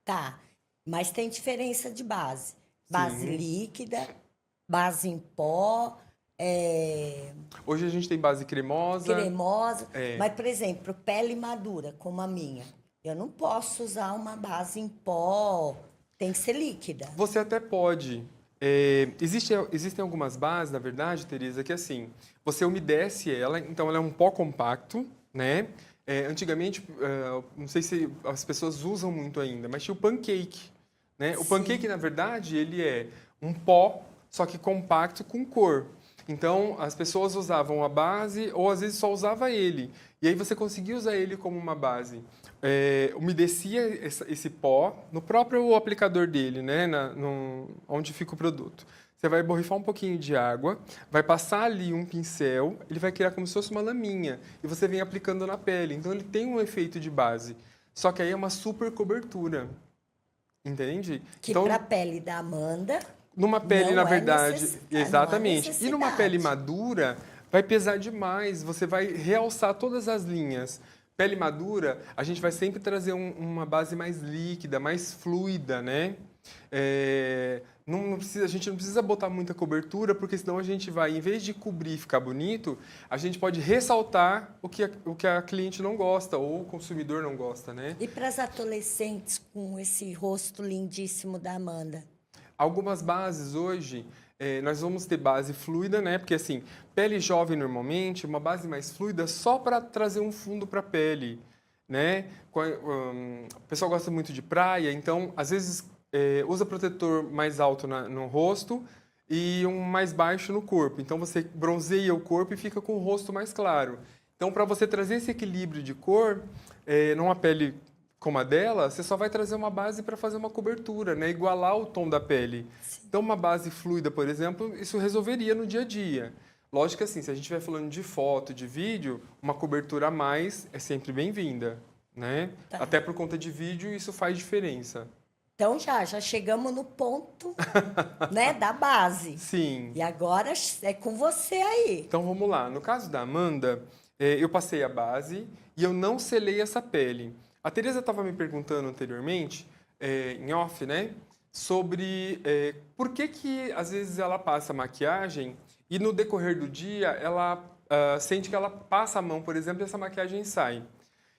Tá, mas tem diferença de base. Base Sim. líquida, base em pó, Hoje a gente tem base cremosa. cremosa. É. Mas, por exemplo, pele madura, como a minha, eu não posso usar uma base em pó, tem que ser líquida. Você até pode. Existem algumas bases, na verdade, Teresa, que assim, você umedece ela, então ela é um pó compacto, né? Antigamente, não sei se as pessoas usam muito ainda, mas tinha o pancake, né? O pancake, Sim. na verdade, ele é um pó, só que compacto com cor. Então, as pessoas usavam a base ou às vezes só usava ele. E aí você conseguia usar ele como uma base. Umedecia esse pó no próprio aplicador dele, né? Onde fica o produto. Você vai borrifar um pouquinho de água, vai passar ali um pincel, ele vai criar como se fosse uma laminha. E você vem aplicando na pele. Então, ele tem um efeito de base. Só que aí é uma super cobertura. Entende? Que para a Então, pele da Amanda numa pele, na não é verdade, necessidade, não há exatamente. E numa pele necessidade. madura, vai pesar demais. Você vai realçar todas as linhas. Pele madura, a gente vai sempre trazer uma base mais líquida, mais fluida, né? Não precisa, a gente não precisa botar muita cobertura, porque senão a gente vai, em vez de cobrir e ficar bonito, a gente pode ressaltar o que a cliente não gosta ou o consumidor não gosta, né? E para as adolescentes com esse rosto lindíssimo da Amanda? Algumas bases hoje, nós vamos ter base fluida, né? Porque assim, pele jovem normalmente, uma base mais fluida só para trazer um fundo para a pele, né? O pessoal gosta muito de praia, então às vezes usa protetor mais alto no rosto e um mais baixo no corpo. Então você bronzeia o corpo e fica com o rosto mais claro. Então, para você trazer esse equilíbrio de cor, numa pele como a dela, você só vai trazer uma base para fazer uma cobertura, né? Igualar o tom da pele. Então, uma base fluida, por exemplo, isso resolveria no dia a dia. Lógico que assim, se a gente estiver falando de foto, de vídeo, uma cobertura a mais é sempre bem-vinda, né? Tá. Até por conta de vídeo, isso faz diferença. Então já chegamos no ponto, né, da base. Sim. E agora é com você aí. Então vamos lá. No caso da Amanda, eu passei a base e eu não selei essa pele. A Teresa estava me perguntando anteriormente, em off, né? Sobre por que que às vezes ela passa maquiagem e no decorrer do dia ela sente que ela passa a mão, por exemplo, e essa maquiagem sai.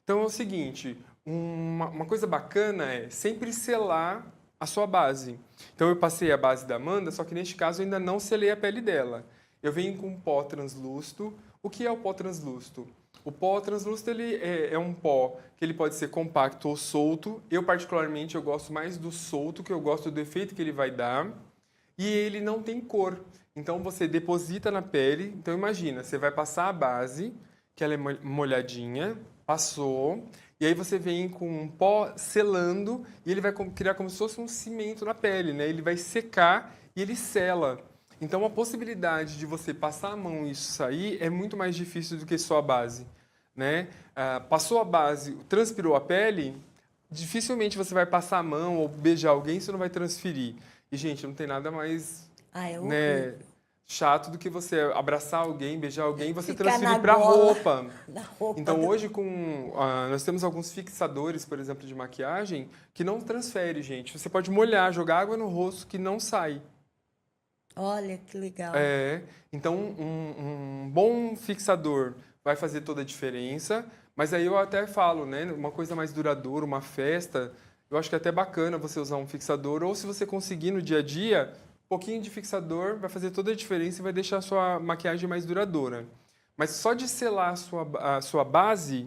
Então é o seguinte, uma coisa bacana é sempre selar a sua base. Então eu passei a base da Amanda, só que neste caso eu ainda não selei a pele dela. Eu venho com um pó translúcido. O que é o pó translúcido? O pó translúcido ele é um pó que ele pode ser compacto ou solto. Eu particularmente eu gosto mais do solto, que eu gosto do efeito que ele vai dar. E ele não tem cor. Então você deposita na pele. Então imagina, você vai passar a base, que ela é molhadinha, passou, e aí você vem com um pó selando e ele vai criar como se fosse um cimento na pele, né? Ele vai secar e ele sela. Então a possibilidade de você passar a mão e isso sair é muito mais difícil do que só a base, né? Passou a base, transpirou a pele, dificilmente você vai passar a mão ou beijar alguém, você não vai transferir. E, gente, não tem nada mais, Ah, é né, horrível. chato do que você abraçar alguém, beijar alguém e você Ficar na transferir para a gola, roupa. na roupa Então, do... hoje, nós temos alguns fixadores, por exemplo, de maquiagem, que não transfere, gente. Você pode molhar, jogar água no rosto que não sai. Olha que legal. É, então um bom fixador vai fazer toda a diferença, mas aí eu até falo, né, uma coisa mais duradoura, uma festa, eu acho que é até bacana você usar um fixador, ou se você conseguir no dia a dia, um pouquinho de fixador vai fazer toda a diferença e vai deixar a sua maquiagem mais duradoura. Mas só de selar a sua base,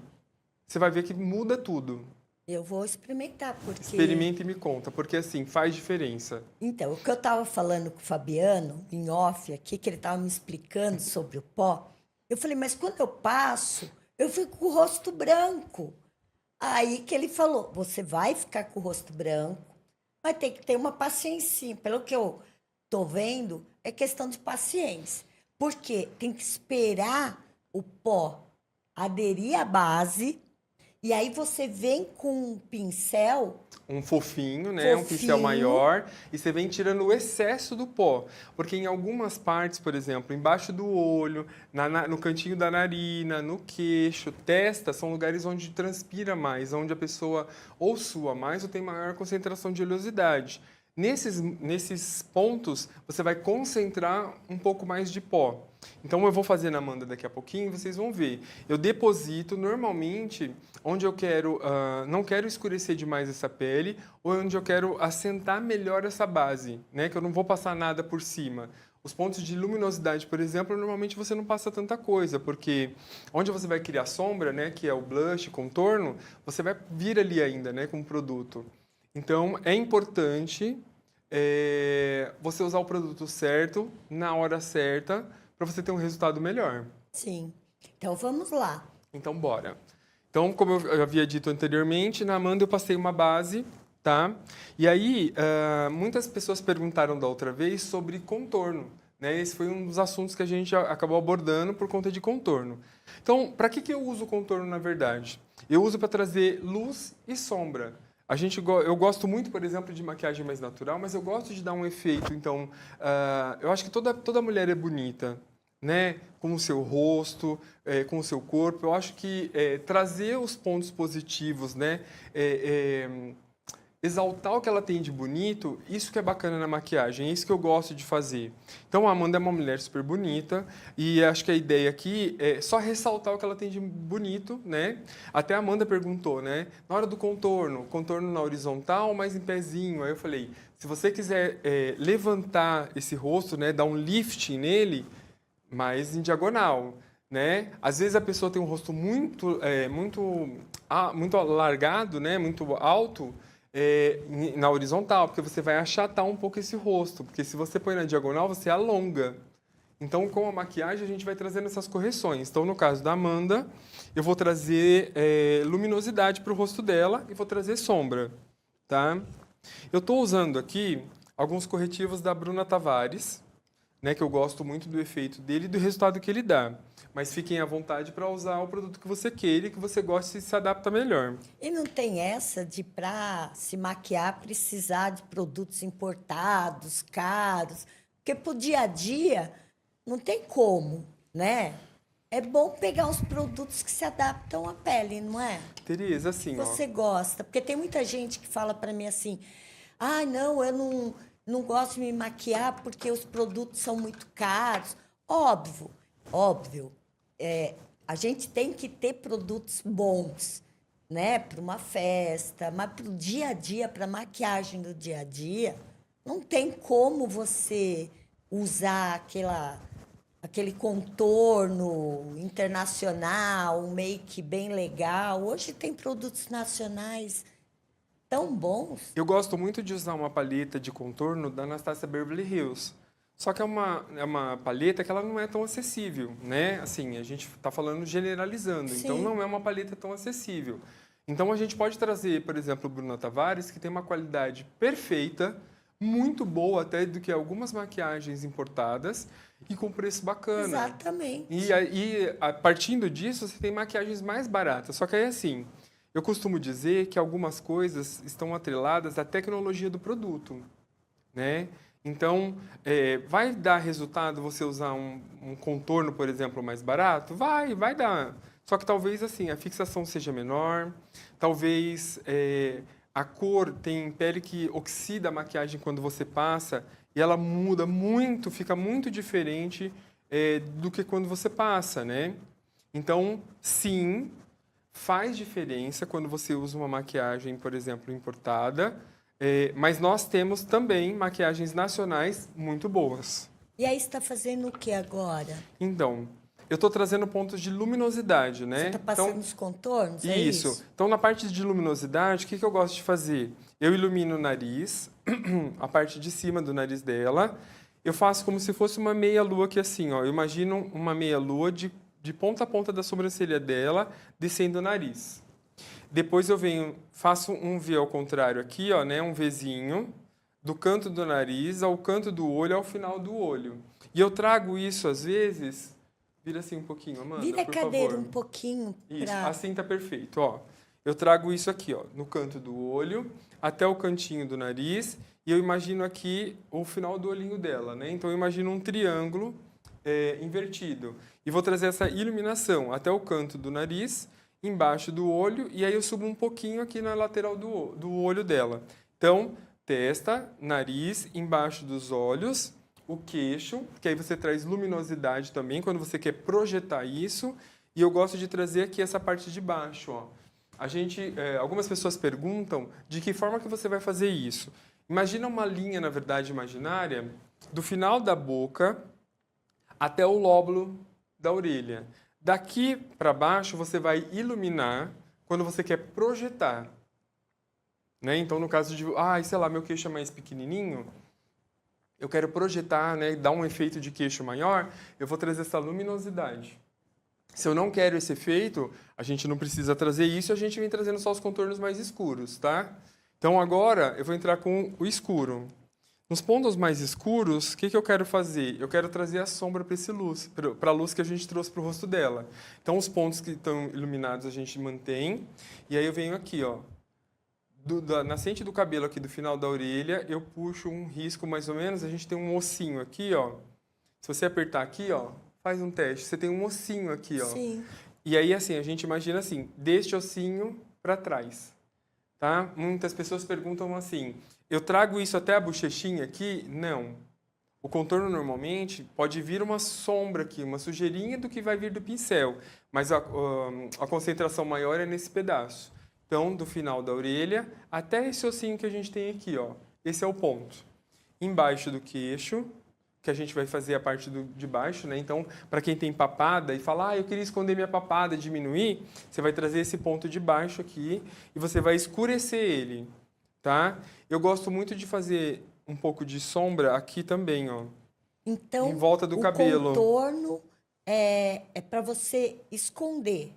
você vai ver que muda tudo. Eu vou experimentar, porque... Experimenta e me conta, porque assim, faz diferença. Então, o que eu estava falando com o Fabiano, em off aqui, que ele estava me explicando sobre o pó, eu falei, mas quando eu passo, eu fico com o rosto branco. Aí que ele falou, você vai ficar com o rosto branco, mas tem que ter uma paciência. Pelo que eu tô vendo, é questão de paciência. Porque tem que esperar o pó aderir à base E aí você vem com um pincel Um fofinho, né? Um pincel fofinho. maior. E você vem tirando o excesso do pó. Porque em algumas partes, por exemplo, embaixo do olho, no cantinho da narina, no queixo, testa, são lugares onde transpira mais, onde a pessoa ou sua mais ou tem maior concentração de oleosidade. Nesses pontos, você vai concentrar um pouco mais de pó. Então, eu vou fazer na Amanda daqui a pouquinho e vocês vão ver. Eu deposito normalmente onde eu quero, não quero escurecer demais essa pele, ou onde eu quero assentar melhor essa base, né? Que eu não vou passar nada por cima. Os pontos de luminosidade, por exemplo, normalmente você não passa tanta coisa, porque onde você vai criar sombra, né? Que é o blush, contorno, você vai vir ali ainda, né? Com o produto. Então, é importante você usar o produto certo, na hora certa, para você ter um resultado melhor. Sim. Então vamos lá. Então, bora. Então, como eu havia dito anteriormente, na Amanda eu passei uma base, tá? E aí, muitas pessoas perguntaram da outra vez sobre contorno, né? Esse foi um dos assuntos que a gente acabou abordando por conta de contorno. Então, para que eu uso o contorno, na verdade? Eu uso para trazer luz e sombra. Eu gosto muito, por exemplo, de maquiagem mais natural, mas eu gosto de dar um efeito. Então, eu acho que toda mulher é bonita, né? Com o seu rosto, com o seu corpo. Eu acho que trazer os pontos positivos, né? Exaltar o que ela tem de bonito, isso que é bacana na maquiagem, é isso que eu gosto de fazer. Então, a Amanda é uma mulher super bonita e acho que a ideia aqui é só ressaltar o que ela tem de bonito, né? Até a Amanda perguntou, né? Na hora do contorno na horizontal, mais em pezinho. Aí eu falei, se você quiser levantar esse rosto, né? Dar um lifting nele, mais em diagonal, né? Às vezes a pessoa tem um rosto muito alargado, né? Muito alto, na horizontal, porque você vai achatar um pouco esse rosto, porque se você põe na diagonal, você alonga. Então, com a maquiagem, a gente vai trazendo essas correções. Então, no caso da Amanda, eu vou trazer luminosidade para o rosto dela e vou trazer sombra, tá? Eu estou usando aqui alguns corretivos da Bruna Tavares, né, que eu gosto muito do efeito dele e do resultado que ele dá. Mas fiquem à vontade para usar o produto que você queira e que você goste e se adapta melhor. E não tem essa de, para se maquiar, precisar de produtos importados, caros. Porque pro dia a dia não tem como, né? É bom pegar uns produtos que se adaptam à pele, não é? Tereza, assim, ó. Você gosta? Porque tem muita gente que fala para mim assim: ah, não, eu não gosto de me maquiar porque os produtos são muito caros. Óbvio, óbvio. A gente tem que ter produtos bons, né? Para uma festa, mas para o dia a dia, para maquiagem do dia a dia, não tem como você usar aquele contorno internacional, um make bem legal. Hoje tem produtos nacionais tão bons. Eu gosto muito de usar uma paleta de contorno da Anastasia Beverly Hills. Só que é uma paleta que ela não é tão acessível, né? Assim, a gente está falando generalizando, então Sim. não é uma paleta tão acessível. Então a gente pode trazer, por exemplo, o Bruna Tavares, que tem uma qualidade perfeita, muito boa até do que algumas maquiagens importadas e com preço bacana. Exatamente. Partindo disso, você tem maquiagens mais baratas. Só que aí, assim, eu costumo dizer que algumas coisas estão atreladas à tecnologia do produto, né? Então, vai dar resultado você usar um contorno, por exemplo, mais barato? Vai dar. Só que talvez, assim, a fixação seja menor, talvez a cor tem pele que oxida a maquiagem quando você passa e ela muda muito, fica muito diferente do que quando você passa, né? Então, sim, faz diferença quando você usa uma maquiagem, por exemplo, importada, mas nós temos também maquiagens nacionais muito boas. E aí você está fazendo o que agora? Então, eu estou trazendo pontos de luminosidade, né? Você está passando Então, os contornos? É isso. isso? Então, na parte de luminosidade, o que eu gosto de fazer? Eu ilumino o nariz, a parte de cima do nariz dela. Eu faço como se fosse uma meia-lua aqui assim, ó. Eu imagino uma meia-lua de ponta a ponta da sobrancelha dela, descendo o nariz. Depois eu faço um V ao contrário aqui, ó, né? Um Vzinho, do canto do nariz ao canto do olho, ao final do olho. E eu trago isso, às vezes... Vira assim um pouquinho, Amanda, Vira a por cadeira favor. um pouquinho Isso, para... assim tá perfeito, ó. eu trago isso aqui, ó, no canto do olho, até o cantinho do nariz, e eu imagino aqui o final do olhinho dela, né? Então eu imagino um triângulo invertido. E vou trazer essa iluminação até o canto do nariz, embaixo do olho, e aí eu subo um pouquinho aqui na lateral do olho dela. Então, testa, nariz, embaixo dos olhos, o queixo, que aí você traz luminosidade também, quando você quer projetar isso. E eu gosto de trazer aqui essa parte de baixo, ó. Algumas pessoas perguntam de que forma que você vai fazer isso. Imagina uma linha, na verdade, imaginária, do final da boca até o lóbulo da orelha. Daqui para baixo, você vai iluminar quando você quer projetar. Né? Então, no caso de, sei lá, meu queixo é mais pequenininho, eu quero projetar, né, dar um efeito de queixo maior, eu vou trazer essa luminosidade. Se eu não quero esse efeito, a gente não precisa trazer isso, a gente vem trazendo só os contornos mais escuros, tá? Então, agora, eu vou entrar com o escuro. Nos pontos mais escuros, o que eu quero fazer? Eu quero trazer a sombra para a luz que a gente trouxe para o rosto dela. Então, os pontos que estão iluminados a gente mantém. E aí eu venho aqui, ó, da nascente do cabelo aqui do final da orelha, eu puxo um risco mais ou menos, a gente tem um ossinho aqui, ó. Se você apertar aqui, ó, faz um teste, você tem um ossinho aqui, ó. Sim. E aí, assim, a gente imagina assim, deste ossinho para trás, tá? Muitas pessoas perguntam assim, eu trago isso até a bochechinha aqui? Não. O contorno, normalmente, pode vir uma sombra aqui, uma sujeirinha do que vai vir do pincel, mas a concentração maior é nesse pedaço. Então, do final da orelha até esse ossinho que a gente tem aqui, ó. Esse é o ponto. Embaixo do queixo, que a gente vai fazer a parte de baixo, né? Então, para quem tem papada e fala, eu queria esconder minha papada, diminuir, você vai trazer esse ponto de baixo aqui e você vai escurecer ele, tá? Eu gosto muito de fazer um pouco de sombra aqui também, ó. Então, em volta do cabelo. O contorno é para você esconder.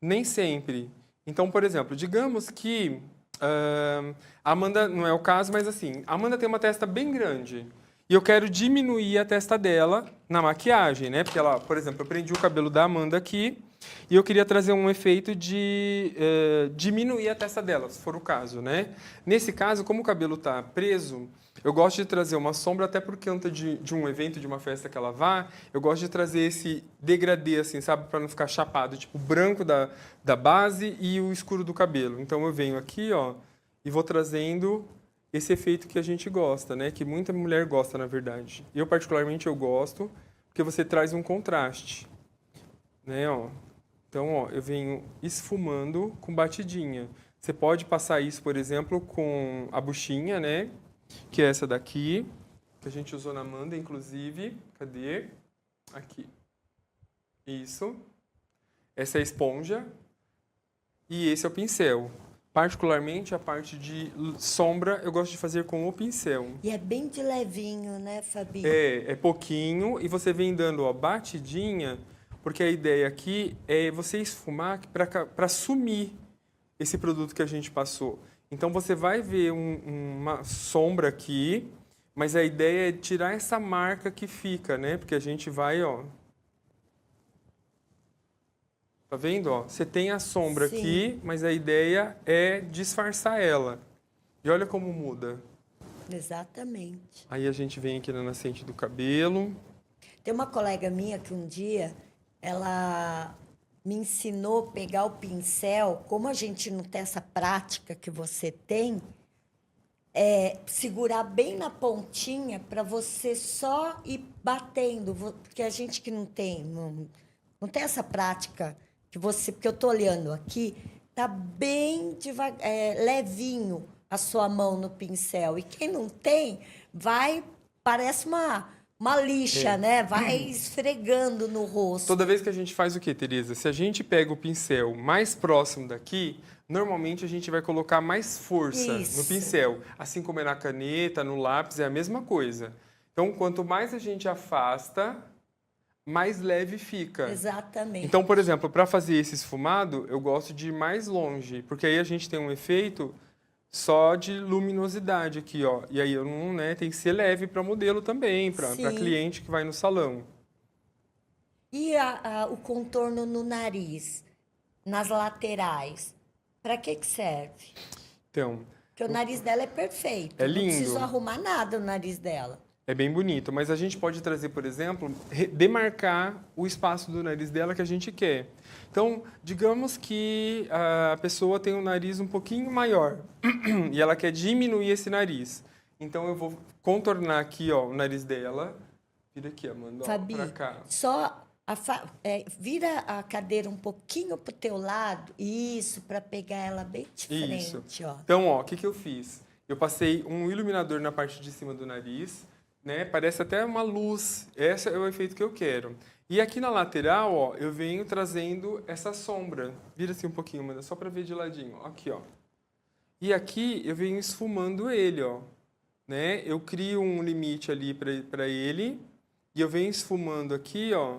Nem sempre. Então, por exemplo, digamos que a Amanda, não é o caso, mas assim, a Amanda tem uma testa bem grande. E eu quero diminuir a testa dela na maquiagem, né? Porque ela, por exemplo, eu prendi o cabelo da Amanda aqui e eu queria trazer um efeito de diminuir a testa dela, se for o caso, né? Nesse caso, como o cabelo está preso, eu gosto de trazer uma sombra, até por conta de um evento, de uma festa que ela vá, eu gosto de trazer esse degradê, assim, sabe? Para não ficar chapado, tipo, o branco da base e o escuro do cabelo. Então, eu venho aqui, ó, e vou trazendo esse efeito que a gente gosta, né? Que muita mulher gosta, na verdade. Eu, particularmente, eu gosto, porque você traz um contraste, né, ó. Então, ó, eu venho esfumando com batidinha. Você pode passar isso, por exemplo, com a buchinha, né? Que é essa daqui, que a gente usou na Amanda, inclusive. Cadê? Aqui. Isso. Essa é a esponja. E esse é o pincel. Particularmente, a parte de sombra, eu gosto de fazer com o pincel. E é bem de levinho, né, Fabi? É pouquinho. E você vem dando, ó, batidinha, porque a ideia aqui é você esfumar para sumir esse produto que a gente passou. Então, você vai ver uma sombra aqui, mas a ideia é tirar essa marca que fica, né? Porque a gente vai, ó... Tá vendo, ó? Você tem a sombra Sim. aqui, mas a ideia é disfarçar ela. E olha como muda. Exatamente. Aí a gente vem aqui na nascente do cabelo. Tem uma colega minha que um dia, ela me ensinou a pegar o pincel, como a gente não tem essa prática que você tem, segurar bem na pontinha para você só ir batendo, porque a gente que não tem essa prática que você, porque eu tô olhando aqui, tá bem devagar, levinho a sua mão no pincel, e quem não tem parece uma lixa, né? Vai esfregando no rosto. Toda vez que a gente faz o quê, Tereza? Se a gente pega o pincel mais próximo daqui, normalmente a gente vai colocar mais força no pincel. Assim como é na caneta, no lápis, é a mesma coisa. Então, quanto mais a gente afasta, mais leve fica. Exatamente. Então, por exemplo, para fazer esse esfumado, eu gosto de ir mais longe, porque aí a gente tem um efeito só de luminosidade aqui, ó. E aí eu não, né, tem que ser leve para modelo também, para cliente que vai no salão. E o contorno no nariz, nas laterais, Pra que serve? Então, Porque o nariz dela é perfeito. É lindo. Não preciso arrumar nada no nariz dela. é bem bonito, mas a gente pode trazer, por exemplo, demarcar o espaço do nariz dela que a gente quer. Então, digamos que a pessoa tem um nariz um pouquinho maior e ela quer diminuir esse nariz. Então, eu vou contornar aqui, ó, o nariz dela. Vira aqui, Amanda, ó, Fabi, pra cá. só vira a cadeira um pouquinho pro teu lado. Isso, para pegar ela bem de Isso. frente, ó. Então, ó, o que que eu fiz? Eu passei um iluminador na parte de cima do nariz, né? Parece até uma luz. Esse é o efeito que eu quero. E aqui na lateral, ó, eu venho trazendo essa sombra. Vira assim um pouquinho, Amanda, só para ver de ladinho. Aqui, ó. E aqui eu venho esfumando ele, ó, né? Eu crio um limite ali para ele e eu venho esfumando aqui, ó,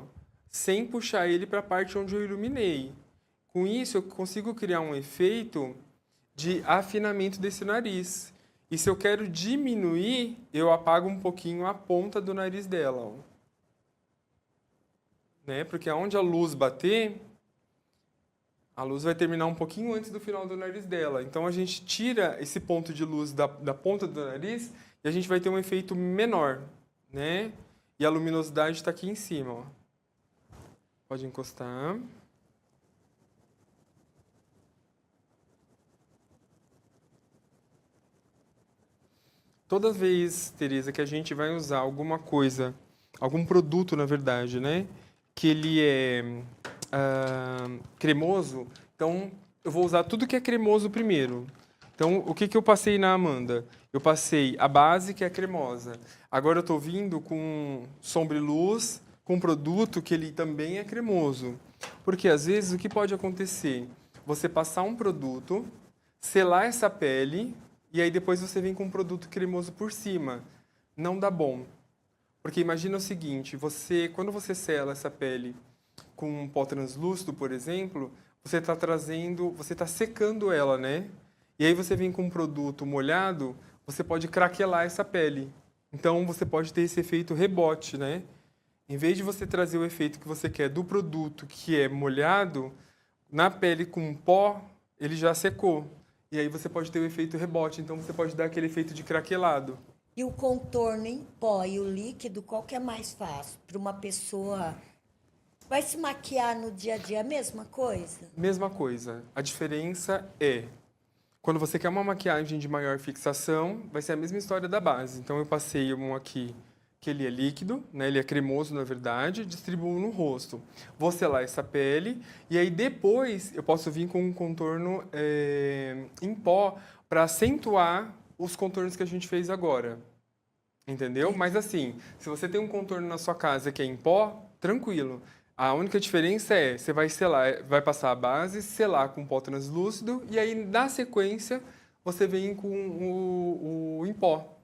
sem puxar ele para a parte onde eu iluminei. Com isso, eu consigo criar um efeito de afinamento desse nariz. E se eu quero diminuir, eu apago um pouquinho a ponta do nariz dela, ó. Né? Porque aonde a luz bater, a luz vai terminar um pouquinho antes do final do nariz dela. Então, a gente tira esse ponto de luz da ponta do nariz e a gente vai ter um efeito menor, né? E a luminosidade está aqui em cima, ó. Pode encostar. Toda vez, Teresa, que a gente vai usar alguma coisa, algum produto, na verdade, né? Que ele é cremoso, então eu vou usar tudo que é cremoso primeiro. Então, o que que eu passei na Amanda? Eu passei a base, que é cremosa. Agora eu estou vindo com sombra e luz, com um produto que ele também é cremoso. Porque, às vezes, o que pode acontecer? Você passar um produto, selar essa pele, e aí depois você vem com um produto cremoso por cima. Não dá bom. Porque imagina o seguinte, quando você sela essa pele com um pó translúcido, por exemplo, você está secando ela, né? E aí você vem com um produto molhado, você pode craquelar essa pele. Então você pode ter esse efeito rebote, né? Em vez de você trazer o efeito que você quer do produto que é molhado, na pele com pó, ele já secou. E aí você pode ter o efeito rebote, então você pode dar aquele efeito de craquelado. E o contorno em pó e o líquido, qual que é mais fácil? Para uma pessoa... Vai se maquiar no dia a dia, a mesma coisa? Mesma coisa. A diferença é, quando você quer uma maquiagem de maior fixação, vai ser a mesma história da base. Então eu passei um aqui, que ele é líquido, né? Ele é cremoso, na verdade, distribuo no rosto. Vou selar essa pele, e aí depois eu posso vir com um contorno em pó para acentuar os contornos que a gente fez agora. Entendeu? Mas assim, se você tem um contorno na sua casa que é em pó, tranquilo. A única diferença é, você vai selar, vai passar a base, selar com pó translúcido, e aí, na sequência, você vem com o em pó.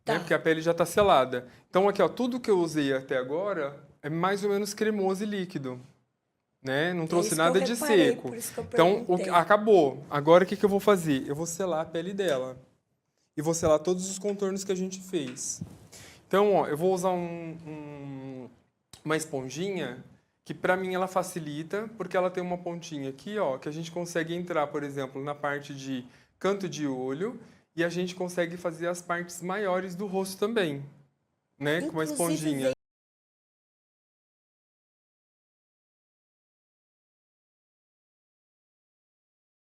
Tá. Né? Porque a pele já está selada. Então, aqui, ó, tudo que eu usei até agora é mais ou menos cremoso e líquido. Né? Não trouxe nada de seco. Por isso que eu Então, perguntei. acabou. Agora, o que que eu vou fazer? Eu vou selar a pele dela. E vou selar todos os contornos que a gente fez. Então, ó, eu vou usar uma esponjinha que, para mim, ela facilita, porque ela tem uma pontinha aqui, ó, que a gente consegue entrar, por exemplo, na parte de canto de olho, e a gente consegue fazer as partes maiores do rosto também, né? Com uma Inclusive, esponjinha.